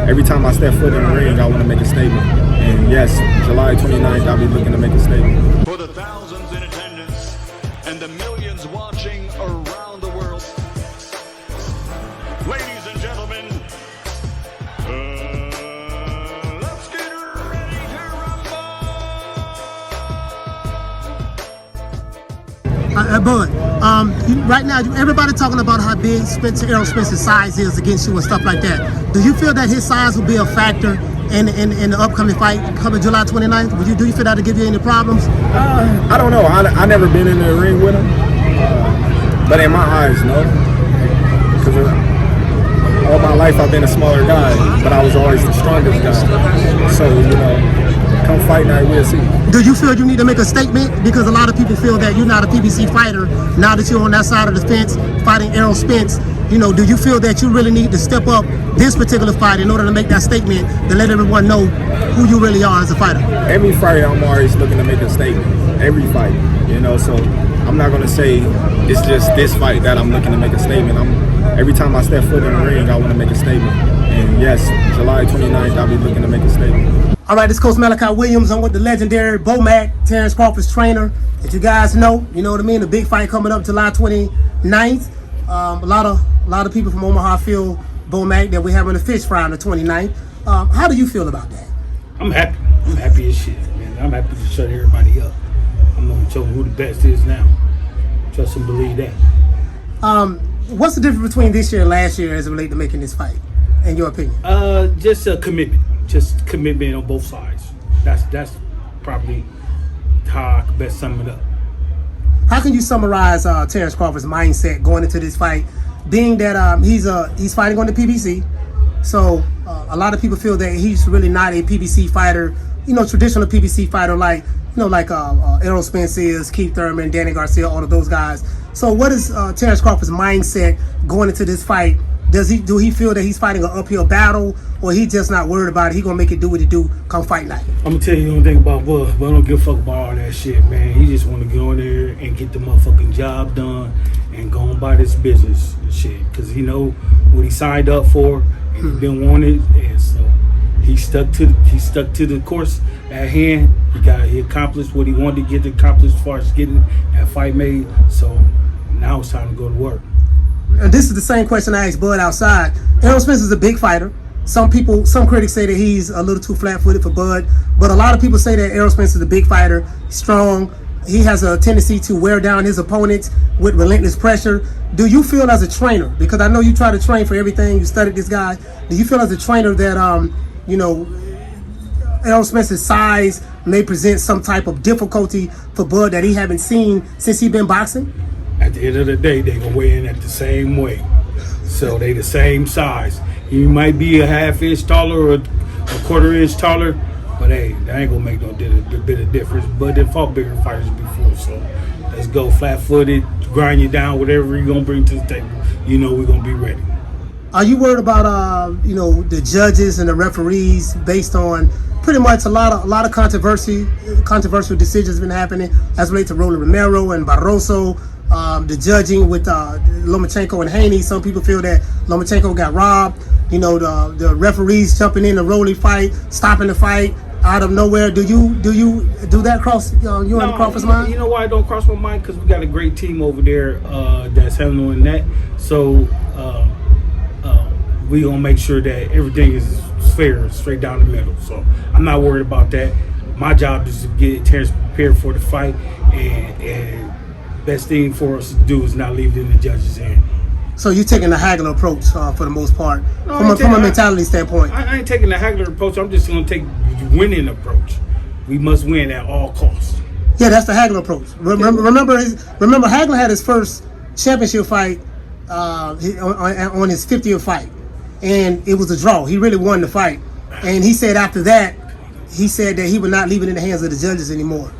every time I step foot in the ring, I want to make a statement. And yes, July 29th, I'll be looking to make a statement. For the thousands in attendance and the millions watching around the world, ladies and gentlemen, let's get ready to rumble! Bud, right now, everybody talking about how big Errol Spence's size is against you and stuff like that. Do you feel that his size will be a factor in the upcoming fight coming July 29th? Do you feel that to give you any problems? I don't know. I never been in the ring with him, but in my eyes, no. Because all my life I've been a smaller guy, but I was always the strongest guy. So, you know, come fight night, we'll see. Do you feel you need to make a statement? Because a lot of people feel that you're not a PBC fighter now that you're on that side of the fence fighting Errol Spence. You know, do you feel that you really need to step up this particular fight in order to make that statement to let everyone know who you really are as a fighter? Every fight I'm always looking to make a statement. Every fight, you know, so I'm not going to say it's just this fight that I'm looking to make a statement. Every time I step foot in the ring, I want to make a statement. And yes, July 29th, I'll be looking to make a statement. All right, this is Coach Malachi Williams. I'm with the legendary Mack, Terence Crawford's trainer. As you guys know, you know what I mean, the big fight coming up July 29th. A lot of people from Omaha feel Mack that we're having a fish fry on the 29th. How do you feel about that? I'm happy. I'm happy as shit, man. I'm happy to shut everybody up. I'm gonna show them who the best is now. Trust and believe that. What's the difference between this year and last year as it relates to making this fight, in your opinion? Just a commitment. Just commitment on both sides. That's probably how I could best sum it up. How can you summarize Terence Crawford's mindset going into this fight, being that he's fighting on the PBC? So a lot of people feel that he's really not a PBC fighter, you know, traditional PBC fighter like Errol Spence is, Keith Thurman, Danny Garcia, all of those guys. So what is Terence Crawford's mindset going into this fight? Do he feel that he's fighting an uphill battle, or he just not worried about it? He gonna make it do what he do come fight night? I'm gonna tell you the only thing about Bud, but I don't give a fuck about all that shit, man. He just wanna go in there and get the motherfucking job done and go on by this business and shit. Cause he know what he signed up for and he been wanted, and so he stuck to the course at hand. He accomplished what he wanted to get accomplished as far as getting that fight made. So now it's time to go to work. And this is the same question I asked Bud outside. Errol Spence is a big fighter. Some critics say that he's a little too flat-footed for Bud, but a lot of people say that Errol Spence is a big fighter, strong. He has a tendency to wear down his opponents with relentless pressure. Do you feel as a trainer, because I know you try to train for everything, you studied this guy, do you feel as a trainer that, you know, Errol Spence's size may present some type of difficulty for Bud that he haven't seen since he's been boxing? At the end of the day, they gonna weigh in at the same weight. So they the same size. He might be a half-inch taller or a quarter-inch taller, but hey, that ain't gonna make no bit of difference. But they fought bigger fighters before, so let's go flat-footed, grind you down, whatever you're gonna bring to the table. You know we're gonna be ready. Are you worried about you know, the judges and the referees based on pretty much a lot of controversial decisions been happening as relates to Rolly Romero and Barroso? The judging with Lomachenko and Haney, some people feel that Lomachenko got robbed. You know, the referees jumping in the Rolly fight, stopping the fight out of nowhere. Do you do that cross you and Crawford's mind? You know why I don't cross my mind? Because we got a great team over there that's handling that. So we gonna make sure that everything is fair, straight down the middle. So I'm not worried about that. My job is to get Terence prepared for the fight, and best thing for us to do is not leave it in the judge's hand. So you're taking the haggler approach for the most part, from a mentality standpoint. I ain't taking the haggler approach. I'm just going to take the winning approach. We must win at all costs. Yeah, that's the haggler approach. Remember, Hagler had his first championship fight on his 50th fight, and it was a draw. He really won the fight, and he said after that, he said that he would not leave it in the hands of the judges anymore.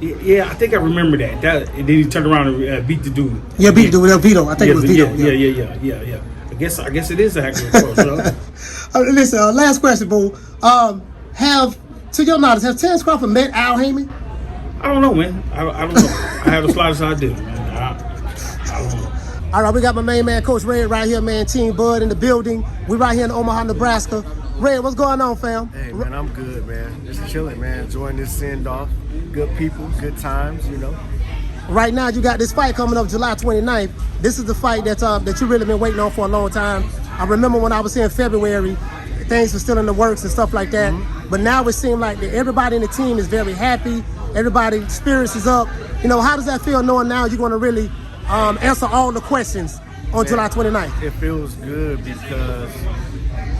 Yeah, I think I remember that. And then he turned around and beat the dude. Yeah, beat the dude with Vito. I think it was Vito. Yeah. I guess it is a haggler approach. Listen, last question, Boo. To your knowledge, has Terence Crawford met Al Heyman? I don't know, man. I don't know. I have the slightest idea, man. I don't know. All right, we got my main man, Coach Red, right here, man. Team Bud in the building. We right here in Omaha, Nebraska. Red, what's going on, fam? Hey, man, I'm good, man. Just chilling, man. Enjoying this send-off. Good people, good times, you know. Right now, you got this fight coming up July 29th. This is the fight that you really been waiting on for a long time. I remember when I was here in February, things were still in the works and stuff like that. But now it seems like that everybody in the team is very happy. Everybody's spirits is up. You know, how does that feel knowing now you're going to really answer all the questions on July 29th? It feels good because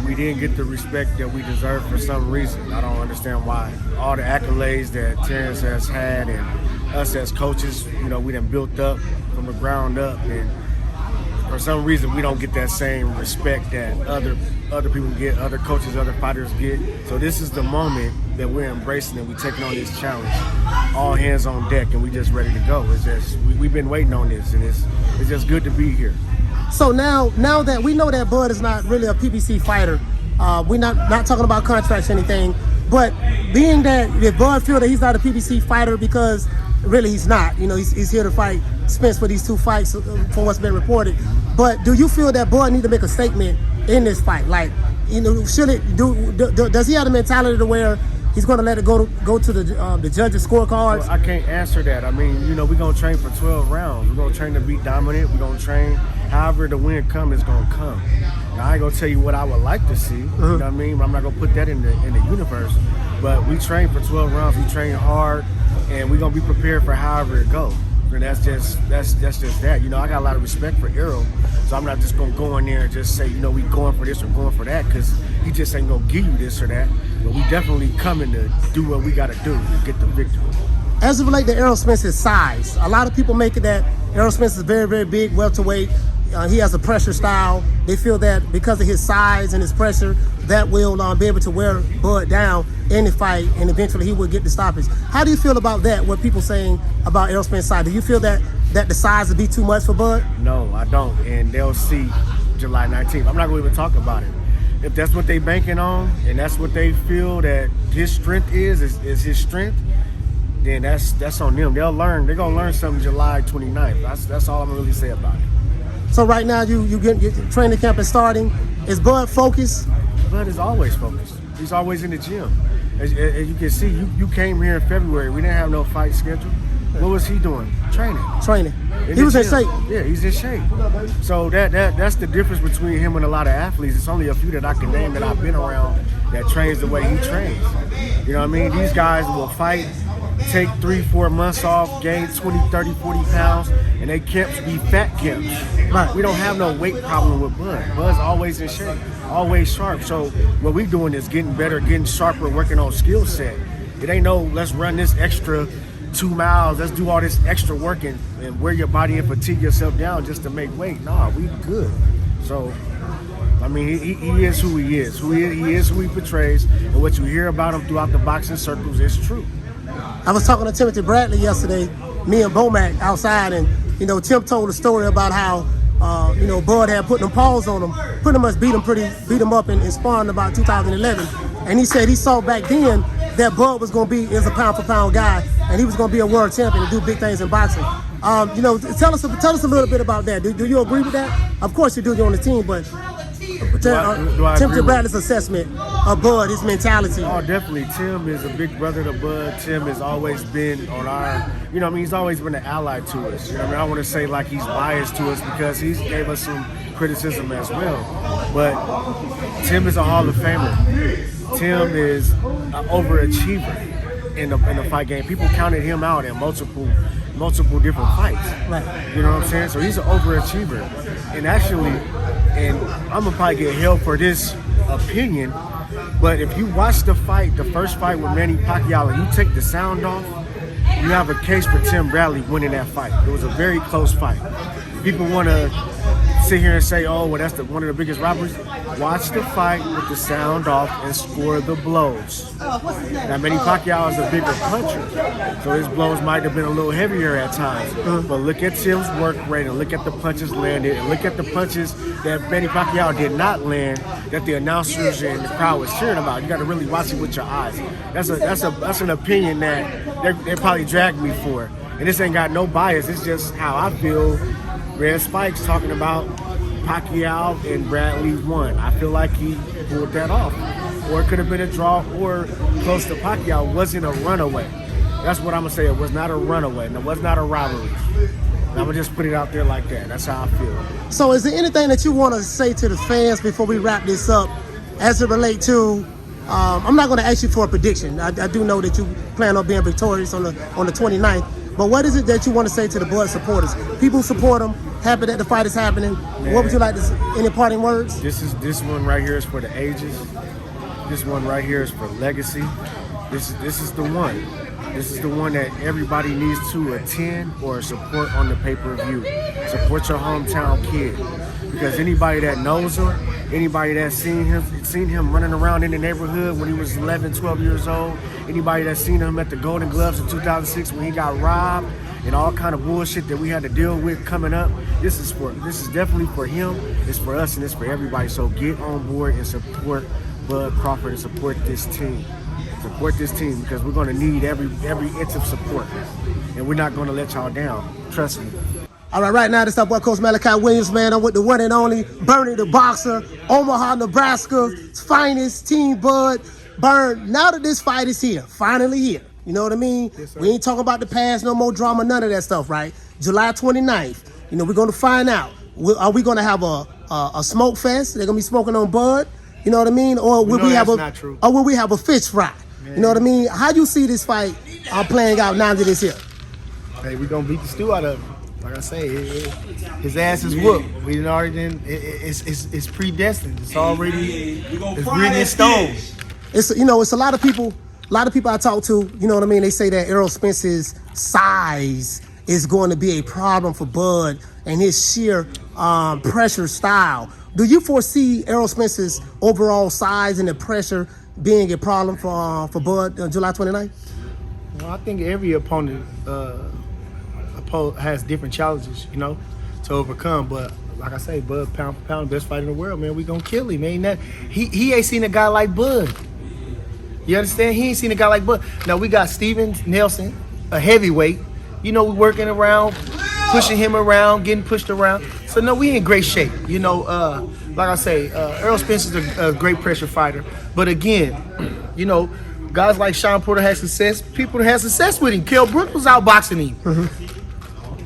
we didn't get the respect that we deserve for some reason. I don't understand why. All the accolades that Terence has had and us as coaches, you know, we done built up from the ground up, and for some reason we don't get that same respect that other people get, other coaches, other fighters get. So this is the moment that we're embracing and we're taking on this challenge. All hands on deck, and we just ready to go. It's just we've been waiting on this, and it's just good to be here. So now that we know that Bud is not really a PBC fighter, we're not talking about contracts or anything, but being that if Bud feel that he's not a PBC fighter because really he's not, you know, he's here to fight Spence for these two fights from what's been reported. But do you feel that Bud need to make a statement in this fight? Like, you know, does he have the mentality to where he's going to let it go to the judges' scorecards? Well, I can't answer that. I mean, you know, we're going to train for 12 rounds. We're going to train to be dominant. We're going to train however the win comes, it's going to come. Now, I ain't going to tell you what I would like to see. You know what I mean? I'm not going to put that in the universe. But we train for 12 rounds. We train hard, and we're going to be prepared for however it goes. And that's just that. You know, I got a lot of respect for Errol, so I'm not just going to go in there and just say, you know, we going for this or going for that, because he just ain't going to give you this or that. But we definitely coming to do what we got to do to get the victory. As it relates to Errol Spence's size, a lot of people make it that Errol Spence is very, very big, welterweight. He has a pressure style. They feel that because of his size and his pressure, that will be able to wear Bud down in the fight, and eventually he will get the stoppage. How do you feel about that, what people saying about Errol Spence's size? Do you feel that the size would be too much for Bud? No, I don't, and they'll see July 19th. I'm not going to even talk about it. If that's what they banking on, and that's what they feel that his strength is his strength, then that's on them. They'll learn. They're going to learn something July 29th. That's all I'm going to really say about it. So right now, you get training camp is starting. Is Bud focused? Bud is always focused. He's always in the gym. As you can see, you came here in February. We didn't have no fight schedule. What was he doing? Training. He was in shape. Yeah, he's in shape. So that's the difference between him and a lot of athletes. It's only a few that I can name that I've been around that trains the way he trains. You know what I mean? These guys will fight, take 3-4 months off, gain 20, 30, 40 pounds, and they camps be fat camps. Right. We don't have no weight problem with Bud. Bud's always in shape, always sharp. So what we doing is getting better, getting sharper, working on skill set. It ain't no, let's run this extra 2 miles, let's do all this extra work and wear your body and fatigue yourself down just to make weight. Nah, we good. So, I mean, he is who he is. He is who he portrays, and what you hear about him throughout the boxing circles is true. I was talking to Timothy Bradley yesterday, me and Mack outside, and, you know, Tim told a story about how, you know, Bud had put them paws on him, pretty much beat him up in sparring about 2011. And he said he saw back then that Bud was going to be a pound-for-pound guy, and he was going to be a world champion and do big things in boxing. You know, tell us a little bit about that. Do you agree with that? Of course you do. You're on the team, but Timothy Bradley's assessment of Bud, his mentality. Oh, definitely. Tim is a big brother to Bud. Tim has always been on our, you know what I mean, he's always been an ally to us. You know what I mean, I don't want to say like he's biased to us because he's gave us some criticism as well. But Tim is a Hall of Famer. Tim is an overachiever in the fight game. People counted him out in multiple different fights. Right. You know what I'm saying? So he's an overachiever. And actually, and I'm gonna probably get held for this opinion, but if you watch the first fight with Manny Pacquiao, and you take the sound off, you have a case for Tim Bradley winning that fight. It was a very close fight. People want to sit here and say, oh, well, that's one of the biggest robberies. Watch the fight with the sound off and score the blows. Now, Manny Pacquiao is a bigger puncher, so his blows might have been a little heavier at times. But look at Tim's work rate, and look at the punches landed, and look at the punches that Manny Pacquiao did not land that the announcers and the crowd was cheering about. You got to really watch it with your eyes. That's an opinion that they probably dragged me for. And this ain't got no bias. It's just how I feel. Red Spike's talking about Pacquiao and Bradley won. I feel like he pulled that off. or it could have been a draw or close to Pacquiao. It wasn't a runaway. That's what I'm going to say. It was not a runaway, and it was not a robbery. And I'm going to just put it out there like that. That's how I feel. So is there anything that you want to say to the fans before we wrap this up as it relates to, I'm not going to ask you for a prediction. I do know that you plan on being victorious on the 29th. But what is it that you want to say to the Bud supporters? People support him, happy that the fight is happening. Man. What would you like to say? Any parting words? This one right here is for the ages. This one right here is for legacy. This is the one. This is the one that everybody needs to attend or support on the pay-per-view. Support your hometown kid. Because anybody that knows him, anybody that's seen him running around in the neighborhood when he was 11, 12 years old, anybody that's seen him at the Golden Gloves in 2006 when he got robbed and all kind of bullshit that we had to deal with coming up, this is definitely for him, it's for us, and it's for everybody. So get on board and support Bud Crawford and support this team. Support this team because we're going to need every inch of support, and we're not going to let y'all down. Trust me. All right now, this is our boy Coach Malachi Williams, man. I'm with the one and only Bernie the Boxer, Omaha, Nebraska's finest team, Bud. Burn, now that this fight is here, finally here, you know what I mean? Yes, we ain't talking about the past, no more drama, none of that stuff, right? July 29th, you know, we're going to find out. Are we going to have a smoke fest? They're going to be smoking on Bud, you know what I mean? Or will will we have a fish fry? Man. You know what I mean? How you see this fight playing out now that it's here? Hey, we're going to beat the stew out of him. Like I say, his ass is whooped. It's predestined. It's already written in stone. It's a lot of people I talk to, you know what I mean? They say that Errol Spence's size is going to be a problem for Bud and his sheer pressure style. Do you foresee Errol Spence's overall size and the pressure being a problem for Bud on July 29th? Well, I think every opponent has different challenges, you know, to overcome. But like I say, Bud, pound for pound, best fighter in the world, man. We gonna kill him, man. He ain't seen a guy like Bud. You understand? He ain't seen a guy like Bud. Now we got Steven Nelson, a heavyweight. You know, we working around, pushing him around, getting pushed around. So no, we in great shape. You know, like I say, Errol Spence is a great pressure fighter. But again, you know, guys like Sean Porter had success. People that had success with him. Kell Brook was outboxing him. Mm-hmm.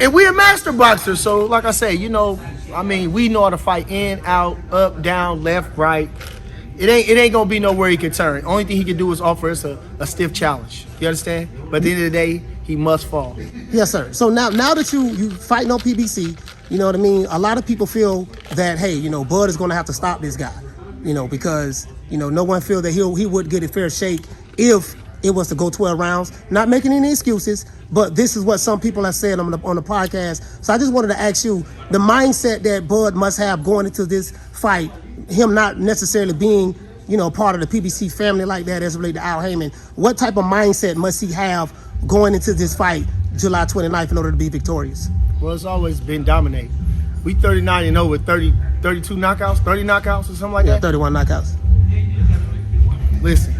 And we're a master boxer, so like I say, you know, I mean, we know how to fight in, out, up, down, left, right. It ain't gonna be nowhere he can turn. Only thing he can do is offer us a stiff challenge. You understand? But at the end of the day, he must fall. Yes, sir. So now that you fighting on PBC, you know what I mean? A lot of people feel that, hey, you know, Bud is gonna have to stop this guy, you know, because, you know, no one feel that he would get a fair shake if it was to go 12 rounds. Not making any excuses, but this is what some people have said on the podcast. So I just wanted to ask you, the mindset that Bud must have going into this fight, him not necessarily being, you know, part of the PBC family like that as related to Al Heyman, what type of mindset must he have going into this fight July 29th in order to be victorious? Well, it's always been dominate. We 39-0 with 32 knockouts, 30 knockouts or something like that? 31 knockouts. Listen,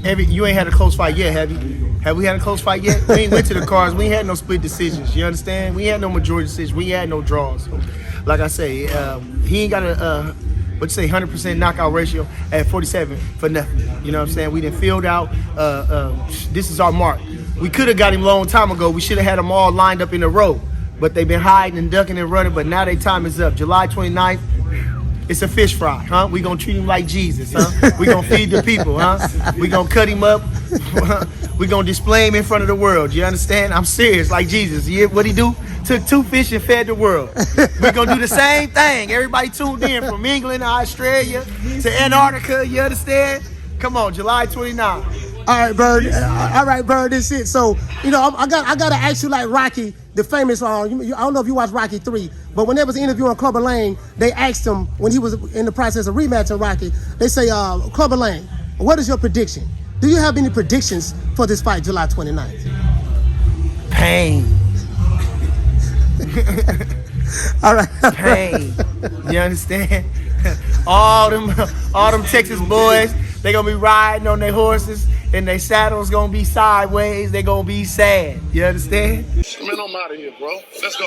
you ain't had a close fight yet, have you? Have we had a close fight yet? We ain't went to the cards. We ain't had no split decisions. You understand? We ain't had no majority decisions. We ain't had no draws. So, like I say, he ain't got a 100% knockout ratio at 47 for nothing. You know what I'm saying? We didn't field out. This is our mark. We could have got him a long time ago. We should have had them all lined up in a row. But they've been hiding and ducking and running. But now their time is up. July 29th. It's a fish fry, huh? We gonna treat him like Jesus, huh? We gonna feed the people, huh? We gonna cut him up. We gonna display him in front of the world. You understand? I'm serious, like Jesus. What he do? Took 2 fish and fed the world. We gonna do the same thing. Everybody tuned in from England to Australia to Antarctica. You understand? Come on, July 29th. All right, Bird. This it. So, you know, I gotta ask you like Rocky, the famous. I don't know if you watched Rocky 3, but when there was an interview on Clubber Lane, they asked him when he was in the process of rematching Rocky. They say, Clubber Lane, what is your prediction? Do you have any predictions for this fight, July 29th? Pain. All right. Pain. You understand? all them Texas boys, they gonna be riding on their horses and their saddles gonna be sideways. They gonna be sad. You understand? Man, I'm out of here, bro. Let's go.